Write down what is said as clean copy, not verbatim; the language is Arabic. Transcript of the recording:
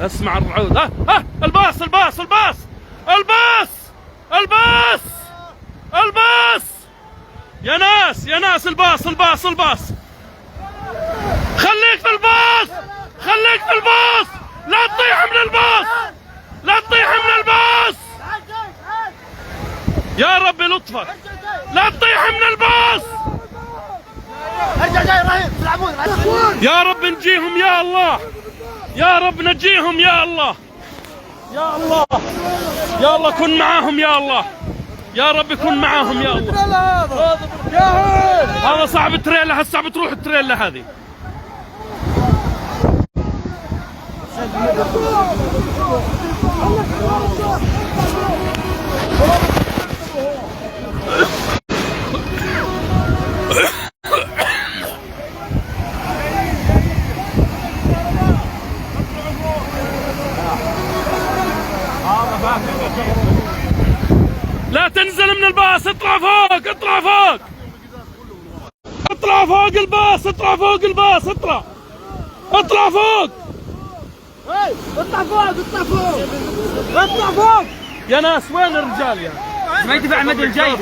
اسمع الرعود. ها الباص الباص الباص الباص الباص الباص. يا ناس يا ناس، الباص الباص الباص. خليك في الباص، خليك في الباص، لا تطيح من الباص، لا تطيح من الباص. يا ربي لطفك، لا تطيح من الباص. يا رب نجيهم يا الله، يا رب نجيهم يا الله، يا الله يا الله كن معاهم يا الله، يا رب كن معاهم يا الله. هذا صعب التريلا، هسه بتروح التريلا هذه. لا تنزل من الباص، اطلع فوق، اطلع فوق، اطلع فوق الباص، اطلع فوق الباص، اطلع، اطلع فوق، اطلع فوق، اطلع فوق، اطلع فوق. يا ناس وين الرجال يا؟ ما يدفع المدن الجاي.